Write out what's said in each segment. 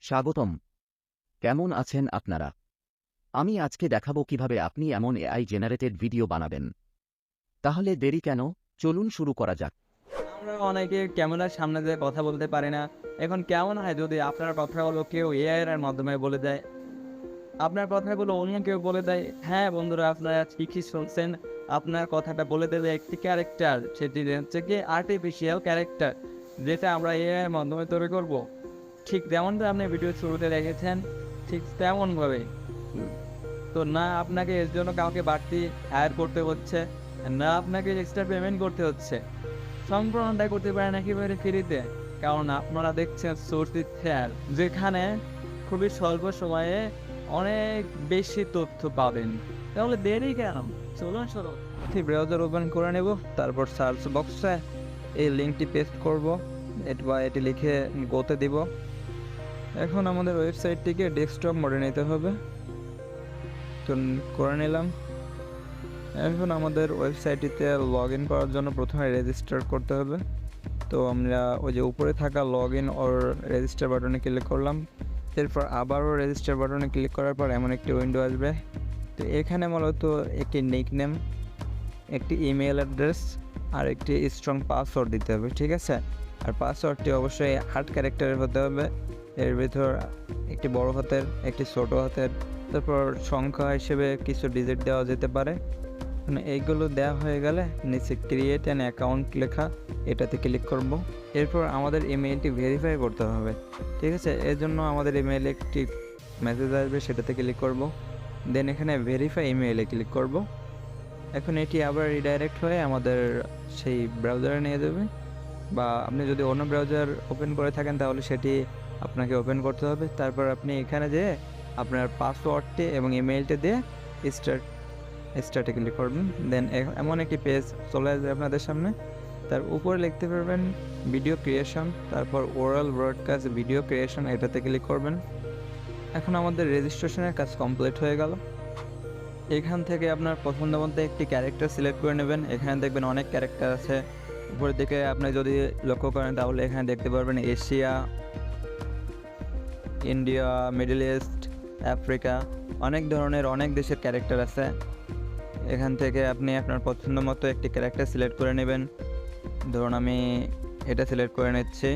স্বাগতম। কেমন আছেন আপনারা? আমি আজকে দেখাবো কিভাবে আপনি এমন এআই জেনারেটেড ভিডিও বানাবেন। তাহলে দেরি কেন? চলুন শুরু করা যাক। আমরা অনেকে ক্যামেরার সামনে যেয়ে কথা বলতে পারি না। এখন কেমন হয় যদি আপনার কথাগুলো কেউ এআই এর মাধ্যমে বলে দেয়? আপনার কথাগুলো অন্য কেউ বলে দেয়। হ্যাঁ, বন্ধুরা আপনারা ঠিকই শুনছেন। আপনার কথাটা বলে দেবে একটি ক্যারেক্টার। সেটি হচ্ছে কি আর্টিফিশিয়াল ক্যারেক্টার। যেটা আমরা এআই এর মাধ্যমে তৈরি করব। ঠিক যেমনটা আপনি ভিডিওর শুরুতে দেখেছেন, ঠিক তেমনভাবেই। তো না আপনাকে এর জন্য কাউকে বাড়তি হায়ার করতে হচ্ছে, না আপনাকে এক্সট্রা পেমেন্ট করতে হচ্ছে। সম্পূর্ণটাই করতে পারেন একেবারে ফ্রিতে। কারণ আপনারা দেখছেন সোর্স শেয়ার, যেখানে খুবই স্বল্প সময়ে অনেক বেশি তথ্য পাবেন। তাহলে দেরি কেন? চলুন শুরু। ব্রাউজার ওপেন করে নেব, তারপর সার্চ বক্সে এই লিঙ্কটি পেস্ট করব, এটি লিখে গোতে দিব। এখন আমাদের ওয়েবসাইটটিকে ডেস্কটপ মোডে নিতে হবে, তো করে নিলাম। এখন আমাদের ওয়েবসাইটটিতে লগ ইন করার জন্য প্রথমে রেজিস্টার করতে হবে। তো আমরা ওই যে উপরে থাকা লগ ইন ওর রেজিস্টার বাটনে ক্লিক করলাম। এরপর আবারও রেজিস্টার বাটনে ক্লিক করার পর এমন একটি উইন্ডো আসবে। তো এখানে মূলত একটি নিকনেম, একটি ইমেল অ্যাড্রেস আর একটি স্ট্রং পাসওয়ার্ড দিতে হবে, ঠিক আছে? আর পাসওয়ার্ডটি অবশ্যই 8 ক্যারেক্টারের হতে হবে। এর ভিতর একটি বড় হাতের, একটি ছোট হাতের, তারপর সংখ্যা হিসেবে কিছু ডিজিট দেওয়া যেতে পারে। মানে এইগুলো দেওয়া হয়ে গেলে নিচে ক্রিয়েট অ্যান অ্যাকাউন্ট লেখা, এটাতে ক্লিক করব। এরপর আমাদের ইমেইলটি ভেরিফাই করতে হবে, ঠিক আছে? এর জন্য আমাদের ইমেইলে একটি মেসেজ আসবে, সেটাতে ক্লিক করব। দেন এখানে ভেরিফাই ইমেইলে ক্লিক করব। এখন এটি আবার রিডাইরেক্ট হয়ে আমাদের সেই ব্রাউজারে নিয়ে যাবে, বা আপনি যদি অন্য ব্রাউজার ওপেন করে থাকেন তাহলে সেটি আপনাকে ওপেন করতে হবে। তারপর আপনি এখানে যেয়ে আপনার পাসওয়ার্ডটি এবং ইমেইলটি দিয়ে স্টার্টে ক্লিক করবেন। দেন এমন একটি পেজ চলে আসবে আপনাদের সামনে। তার উপরে লিখতে পারবেন ভিডিও ক্রিয়েশন, তারপর ওরাল ব্রডকাস্ট ভিডিও ক্রিয়েশন, এটাতে ক্লিক করবেন। এখন আমাদের রেজিস্ট্রেশনের কাজ কমপ্লিট হয়ে গেল। এখান থেকে আপনার পছন্দ মতো একটি ক্যারেক্টার সিলেক্ট করে নেবেন। এখানে দেখবেন অনেক ক্যারেক্টার আছে। উপরের দিকে আপনি যদি লক্ষ্য করেন তাহলে এখানে দেখতে পারবেন Asia, India, middle east, Africa, অনেক ধরনের অনেক দেশের ক্যারেক্টার আছে। এখান থেকে আপনি আপনার পছন্দ মতো একটি ক্যারেক্টার সিলেক্ট করে নেবেন। ধরুন আমি এটা সিলেক্ট করে নিচ্ছি।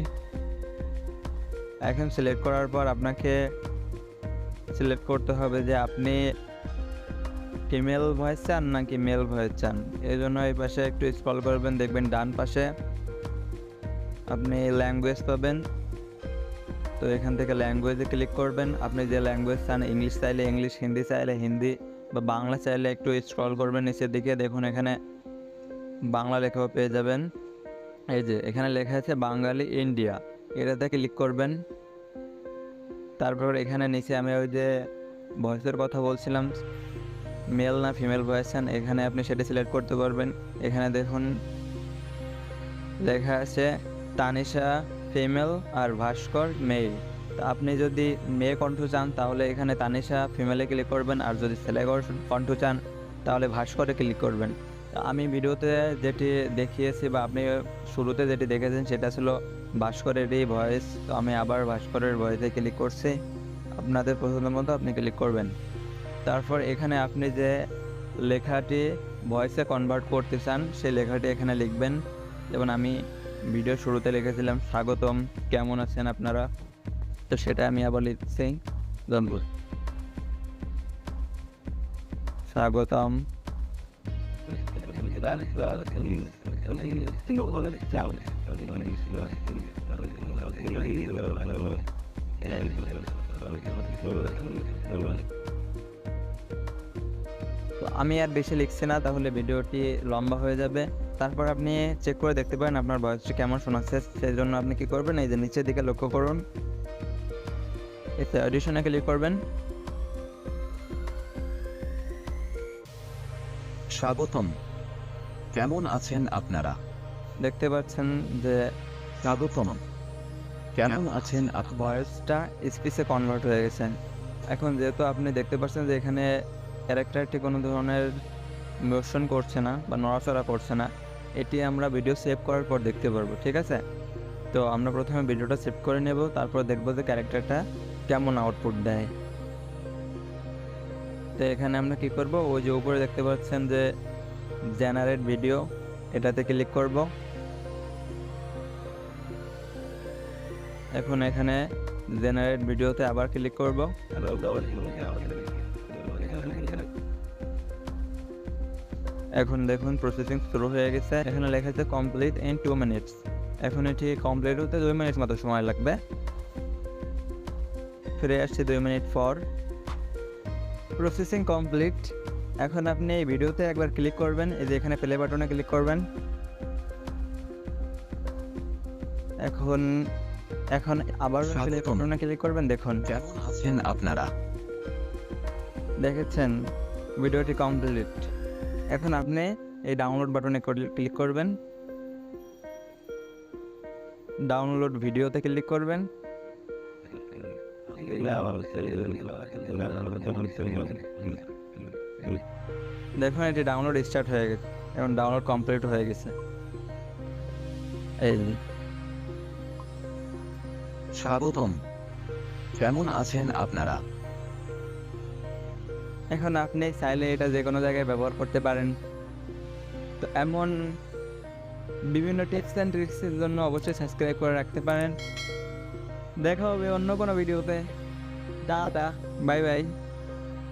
এখন সিলেক্ট করার পর আপনাকে সিলেক্ট করতে হবে যে আপনি ফিমেল ভয়েস চান নাকি মেল ভয়েস চান। এই জন্য এই পাশে একটু স্ক্রল করবেন, দেখবেন ডান পাশে আপনি ল্যাঙ্গুয়েজ পাবেন। তো এখান থেকে ল্যাঙ্গুয়েজে ক্লিক করবেন। আপনি যে ল্যাঙ্গুয়েজ চান, ইংলিশ চাইলে ইংলিশ, হিন্দি চাইলে হিন্দি, বা বাংলা চাইলে একটু স্ক্রল করবেন নিচের দিকে, দেখুন এখানে বাংলা লেখাও পেয়ে যাবেন। এই যে এখানে লেখা আছে বাঙালি ইন্ডিয়া, এটাতে ক্লিক করবেন। তারপর এখানে নিচে আমি ওই যে ভয়েসের কথা বলছিলাম, মেল না ফিমেল ভয়েস চান, এখানে আপনি সেটা সিলেক্ট করতে পারবেন। এখানে দেখুন লেখা আছে তানিশা ফিমেল আর ভাস্কর মেল। তো আপনি যদি মেয়ে কণ্ঠ চান তাহলে এখানে তানিশা ফিমেলে ক্লিক করবেন, আর যদি ছেলে কণ্ঠ চান তাহলে ভাস্করে ক্লিক করবেন। আমি ভিডিওতে যেটি দেখিয়েছি বা আপনি শুরুতে যেটি দেখেছেন সেটা ছিল ভাস্করেরই ভয়েস। তো আমি আবার ভাস্করের ভয়েসে ক্লিক করছি। আপনাদের পছন্দ মতো আপনি ক্লিক করবেন। তারপর এখানে আপনি যে লেখাটি ভয়েসে কনভার্ট করতে চান সেই লেখাটি এখানে লিখবেন। যেমন আমি ভিডিও শুরুতে লিখেছিলাম স্বাগতম, কেমন আছেন আপনারা, তো সেটা আমি আবার লিখছি স্বাগতম। তো আমি আর বেশি লিখছি না, তাহলে ভিডিওটি লম্বা হয়ে যাবে। তারপর আপনি চেক করে দেখতে পারেন আপনার ভয়েসটি কেমন শোনাচ্ছে। সেই জন্য আপনি কি করবেন, এই যে নিচের দিকে লক্ষ্য করুন, এতে অডিশনে ক্লিক করবেন। স্বাগতম। কেমন আছেন আপনারা? দেখতে পাচ্ছেন যে স্বাগতম। কেমন আছেন ভয়েসটা স্পিচে কনভার্ট হয়ে গেছে। এখন যেহেতু আপনি দেখতে পাচ্ছেন যে এখানে ক্যারেক্টারটি কোনো ধরনের মোশন করছে না বা নড়াচড়া করছে না, এটি আমরা ভিডিও সেভ করার পর দেখতে পারবো, ঠিক আছে? তো আমরা প্রথমে ভিডিওটা সেভ করে নেব, তারপর দেখবো যে ক্যারেক্টারটা কেমন আউটপুট দেয়। তো এখানে আমরা কি করব, ওই যে উপরে দেখতে পাচ্ছেন যে জেনারেট ভিডিও, এটাতে ক্লিক করব। এখন এখানে জেনারেট ভিডিওতে আবার ক্লিক করব। এখন দেখুন প্রসেসিং শুরু হয়ে গেছে। এখানে লেখা আছে কমপ্লিট ইন 2 মিনিটস। এখন এটি কমপ্লিট হতে 2 মিনিট মতো সময় লাগবে। ফিরে আসছি 2 মিনিট পর। Processing complete. এখন আপনি এই ভিডিওতে একবার ক্লিক করবেন, এই যে এখানে প্লে বাটনে ক্লিক করবেন। এখন এখন আবার প্লে স্বাগতম। বাটনে ক্লিক করবেন। দেখুন, কেমন আছেন আপনারা? দেখেছেন ভিডিওটি কমপ্লিট। এখন আপনি এই ডাউনলোড বাটনে ক্লিক করবেন, ডাউনলোড ভিডিওতে ক্লিক করবেন। দেখুন এটি ডাউনলোড স্টার্ট হয়ে গেছে, এখন ডাউনলোড কমপ্লিট হয়ে গেছে। এই যে, স্বাগতম। কেমন আছেন আপনারা? এখন আপনি চাইলে এটা যে কোনো জায়গায় ব্যবহার করতে পারেন। তো এমন বিভিন্ন টিপস অ্যান্ড ট্রিক্সের জন্য অবশ্যই সাবস্ক্রাইব করে রাখতে পারেন। দেখা হবে অন্য কোনো ভিডিওতে। Tata, bye bye.